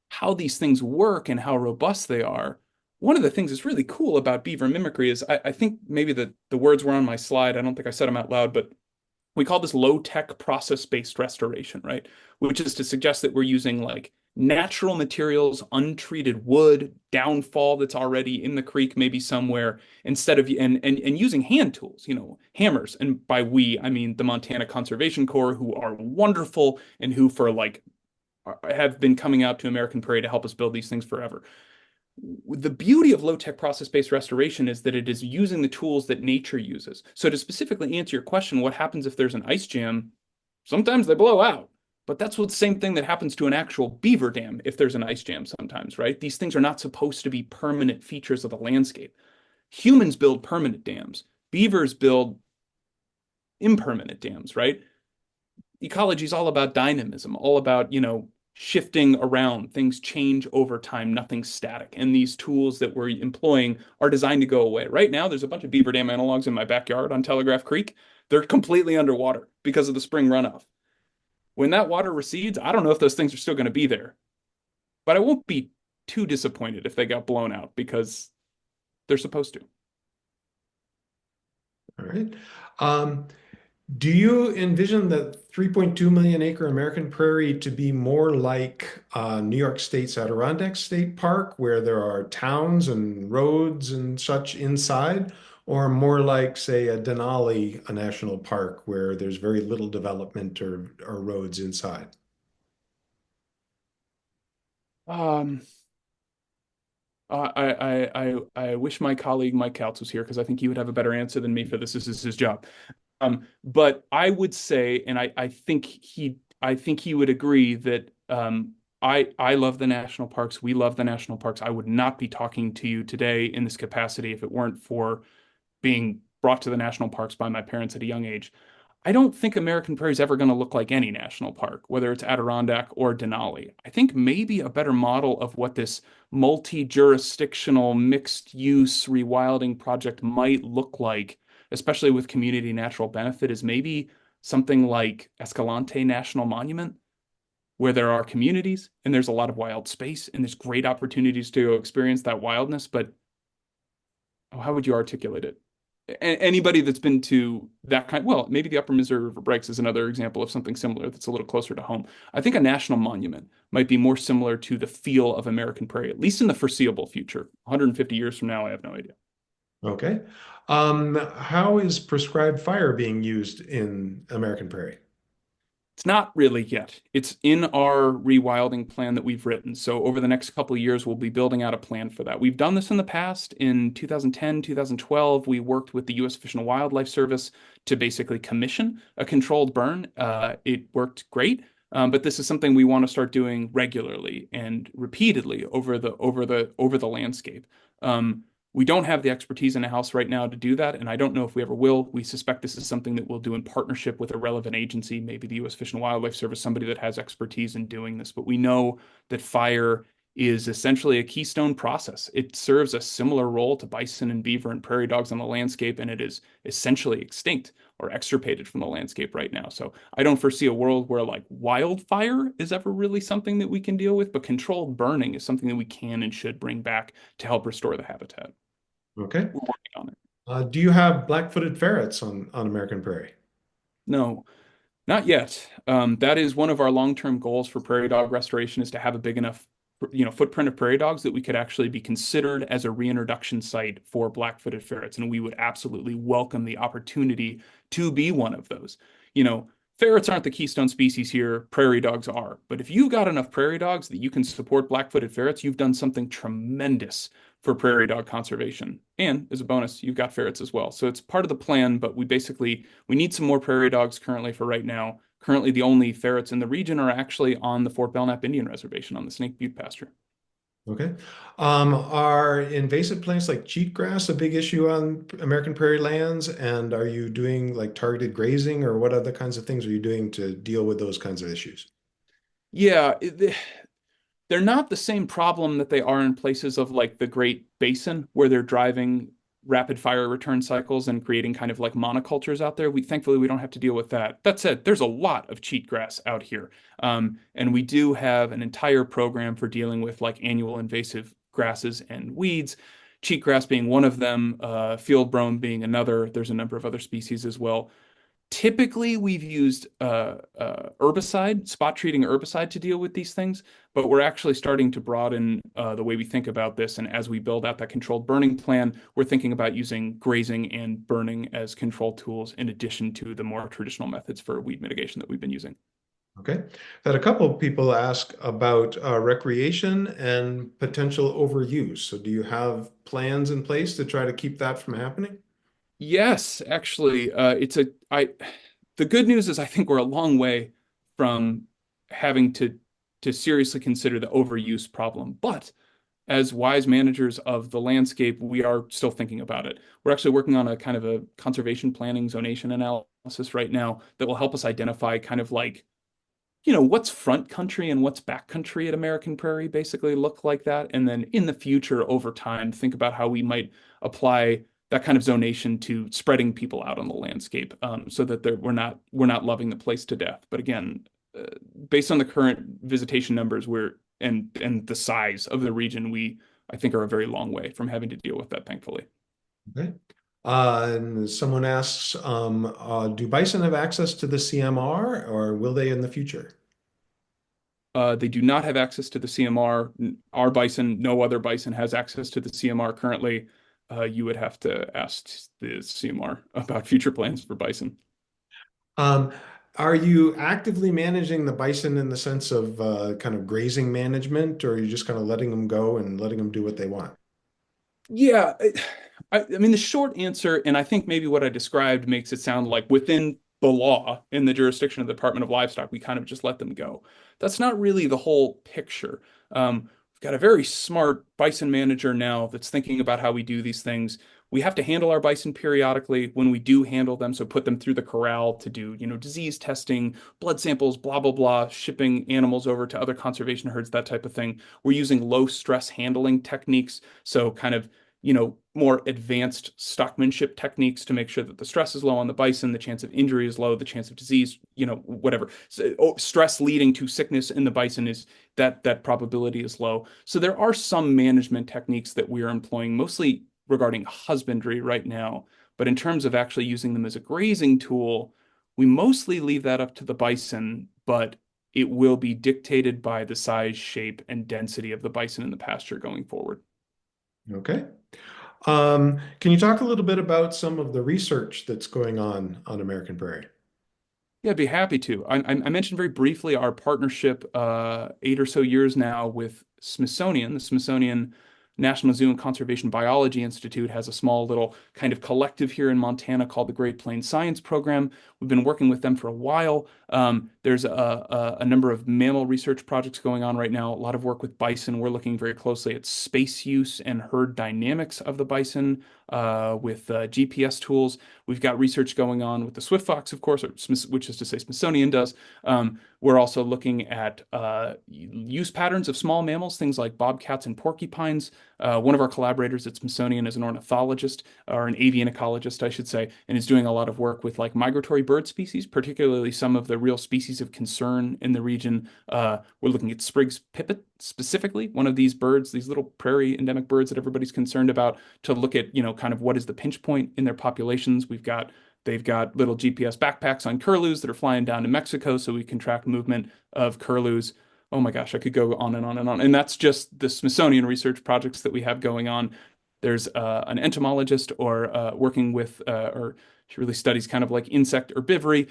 how these things work and how robust they are, one of the things that's really cool about beaver mimicry is I think maybe the words were on my slide. I don't think I said them out loud, but we call this low-tech process-based restoration, right? Which is to suggest that we're using like natural materials, untreated wood, downfall that's already in the creek, maybe somewhere, instead of and using hand tools, hammers. And by we, I mean the Montana Conservation Corps, who are wonderful and who for like have been coming out to American Prairie to help us build these things forever. The beauty of low-tech process-based restoration is that it is using the tools that nature uses. So to specifically answer your question, what happens if there's an ice jam? Sometimes they blow out. But that's what the same thing that happens to an actual beaver dam if there's an ice jam sometimes, right? These things are not supposed to be permanent features of the landscape. Humans build permanent dams. Beavers build impermanent dams, right? Ecology is all about dynamism, all about, shifting around. Things change over time, nothing's static. And these tools that we're employing are designed to go away. Right now, there's a bunch of beaver dam analogs in my backyard on Telegraph Creek. They're completely underwater because of the spring runoff. When that water recedes, I don't know if those things are still going to be there, but I won't be too disappointed if they got blown out because they're supposed to. All right. Do you envision the 3.2 million acre American Prairie to be more like New York State's Adirondack State Park, where there are towns and roads and such inside, or more like, say, a Denali a national park, where there's very little development or roads inside? Um, I wish my colleague Mike Kautz was here because I think he would have a better answer than me for this. This is his job. But I would say, and I think he would agree that I love the national parks. We love the national parks. I would not be talking to you today in this capacity if it weren't for being brought to the national parks by my parents at a young age. I don't think American Prairie is ever going to look like any national park, whether it's Adirondack or Denali. I think maybe a better model of what this multi-jurisdictional mixed-use rewilding project might look like, especially with community natural benefit, is maybe something like Escalante National Monument, where there are communities and there's a lot of wild space and there's great opportunities to experience that wildness. But how would you articulate it? Anybody that's been to that kind, well, maybe the Upper Missouri River Breaks is another example of something similar that's a little closer to home. I think a national monument might be more similar to the feel of American Prairie, at least in the foreseeable future. 150 years from now, I have no idea. Okay. How is prescribed fire being used in American Prairie? It's not really yet. It's in our rewilding plan that we've written. So over the next couple of years, we'll be building out a plan for that. We've done this in the past. In 2010, 2012, we worked with the U.S. Fish and Wildlife Service to basically commission a controlled burn. It worked great. But this is something we want to start doing regularly and repeatedly over the landscape. We don't have the expertise in the house right now to do that, and I don't know if we ever will. We suspect this is something that we'll do in partnership with a relevant agency, maybe the U.S. Fish and Wildlife Service, somebody that has expertise in doing this. But we know that fire is essentially a keystone process. It serves a similar role to bison and beaver and prairie dogs on the landscape, and it is essentially extinct or extirpated from the landscape right now. So I don't foresee a world where like wildfire is ever really something that we can deal with, but controlled burning is something that we can and should bring back to help restore the habitat. Okay. We're working on it. Do you have black-footed ferrets on American Prairie? No, not yet. That is one of our long-term goals for prairie dog restoration is to have a big enough, footprint of prairie dogs that we could actually be considered as a reintroduction site for black-footed ferrets, and we would absolutely welcome the opportunity to be one of those. You know, ferrets aren't the keystone species here, prairie dogs are. But if you've got enough prairie dogs that you can support black-footed ferrets, you've done something tremendous for prairie dog conservation. And as a bonus, you've got ferrets as well. So it's part of the plan, but we need some more prairie dogs currently for right now. Currently, the only ferrets in the region are actually on the Fort Belknap Indian Reservation on the Snake Butte pasture. Okay. Are invasive plants like cheatgrass a big issue on American Prairie lands? And are you doing like targeted grazing or what other kinds of things are you doing to deal with those kinds of issues? Yeah, they're not the same problem that they are in places of like the Great Basin where they're driving rapid fire return cycles and creating kind of like monocultures out there. Thankfully we don't have to deal with that. That said, there's a lot of cheatgrass out here, and we do have an entire program for dealing with like annual invasive grasses and weeds. Cheatgrass being one of them, field brome being another. There's a number of other species as well. Typically, we've used herbicide, spot treating herbicide to deal with these things, but we're actually starting to broaden the way we think about this. And as we build out that controlled burning plan, we're thinking about using grazing and burning as control tools in addition to the more traditional methods for weed mitigation that we've been using. Okay. Had a couple of people ask about recreation and potential overuse. So do you have plans in place to try to keep that from happening? Yes, actually, the good news is I think we're a long way from having to seriously consider the overuse problem. But as wise managers of the landscape, we are still thinking about it. We're actually working on a kind of a conservation planning zonation analysis right now that will help us identify kind of like, what's front country and what's back country at American Prairie basically look like that. And then in the future, over time, think about how we might apply that kind of zonation to spreading people out on the landscape, so that we're not loving the place to death. But again, uh, based on the current visitation numbers, and the size of the region, we I think are a very long way from having to deal with that, thankfully. Okay. And someone asks, do bison have access to the CMR or will they in the future? They do not have access to the CMR. Our bison, no other bison has access to the CMR currently. You would have to ask the CMR about future plans for bison. Um, are you actively managing the bison in the sense of kind of grazing management, or are you just kind of letting them go and letting them do what they want? Yeah, I mean, the short answer, and I think maybe what I described makes it sound like within the law in the jurisdiction of the Department of Livestock, we kind of just let them go. That's not really the whole picture. We've got a very smart bison manager now that's thinking about how we do these things. We have to handle our bison periodically when we do handle them. So put them through the corral to do, disease testing, blood samples, blah, blah, blah, shipping animals over to other conservation herds, that type of thing. We're using low stress handling techniques. So kind of more advanced stockmanship techniques to make sure that the stress is low on the bison, the chance of injury is low, the chance of disease, whatever. So, stress leading to sickness in the bison is that probability is low. So there are some management techniques that we are employing, mostly regarding husbandry right now. But in terms of actually using them as a grazing tool, we mostly leave that up to the bison, but it will be dictated by the size, shape, and density of the bison in the pasture going forward. Okay. Can you talk a little bit about some of the research that's going on American Prairie? Yeah, I'd be happy to. I mentioned very briefly our partnership 8 or so years now with Smithsonian. The Smithsonian National Zoo and Conservation Biology Institute has a small little kind of collective here in Montana called the Great Plains Science Program. We've been working with them for a while. There's a number of mammal research projects going on right now, a lot of work with bison. We're looking very closely at space use and herd dynamics of the bison with GPS tools. We've got research going on with the Swift Fox, of course, which is to say Smithsonian does. We're also looking at use patterns of small mammals, things like bobcats and porcupines. One of our collaborators at Smithsonian is an ornithologist, or an avian ecologist, I should say, and is doing a lot of work with like migratory bird species, particularly some of the real species of concern in the region. We're looking at Sprig's pipit specifically, one of these birds, these little prairie endemic birds that everybody's concerned about, to look at, kind of what is the pinch point in their populations. They've got little GPS backpacks on curlews that are flying down to Mexico so we can track movement of curlews. Oh my gosh, I could go on and on and on. And that's just the Smithsonian research projects that we have going on. There's an entomologist or working with, or she really studies kind of like insect herbivory,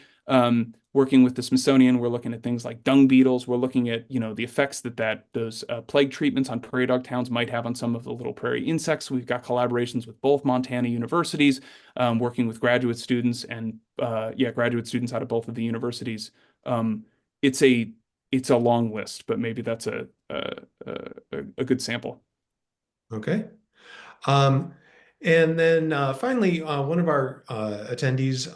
working with the Smithsonian. We're looking at things like dung beetles. We're looking at, the effects that those plague treatments on prairie dog towns might have on some of the little prairie insects. We've got collaborations with both Montana universities, working with graduate students and graduate students out of both of the universities. It's a long list, but maybe that's a good sample. Okay. Um, and then finally, one of our attendees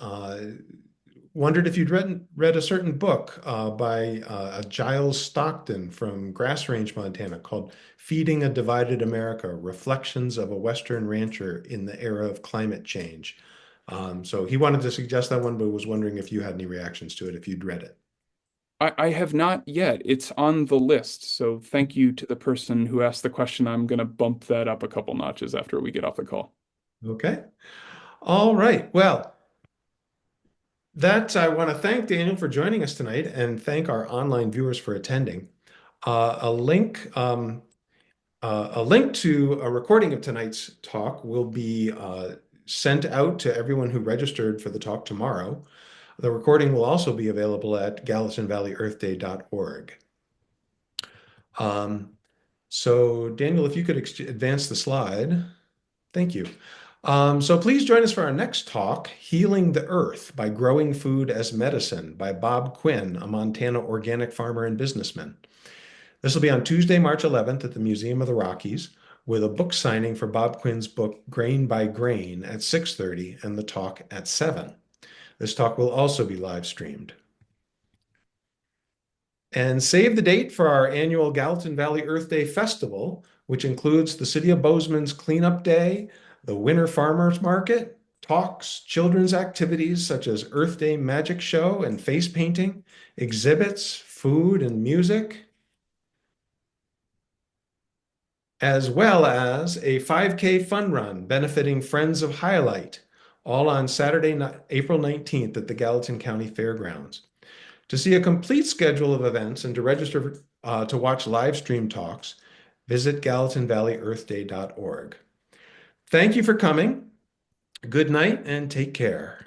wondered if you'd read a certain book by Giles Stockton from Grass Range, Montana, called Feeding a Divided America: Reflections of a Western Rancher in the Era of Climate Change. So he wanted to suggest that one, but was wondering if you had any reactions to it, if you'd read it. I have not yet. It's on the list. So thank you to the person who asked the question. I'm going to bump that up a couple notches after we get off the call. Okay. All right. Well, I want to thank Daniel for joining us tonight and thank our online viewers for attending. Uh, a link, um, a link to a recording of tonight's talk will be sent out to everyone who registered for the talk tomorrow. The recording will also be available at gallatinvalleyearthday.org. Um, so, Daniel, if you could advance the slide. Thank you. So please join us for our next talk, Healing the Earth by Growing Food as Medicine by Bob Quinn, a Montana organic farmer and businessman. This will be on Tuesday, March 11th at the Museum of the Rockies, with a book signing for Bob Quinn's book, Grain by Grain, at 6:30 and the talk at 7. This talk will also be live streamed. And save the date for our annual Gallatin Valley Earth Day Festival, which includes the City of Bozeman's Cleanup Day, the Winter Farmers Market, talks, children's activities such as Earth Day Magic Show and face painting, exhibits, food and music, as well as a 5K fun run benefiting Friends of Highlight, all on Saturday, April 19th at the Gallatin County Fairgrounds. To see a complete schedule of events and to register to watch live stream talks, visit gallatinvalleyearthday.org. Thank you for coming. Good night and take care.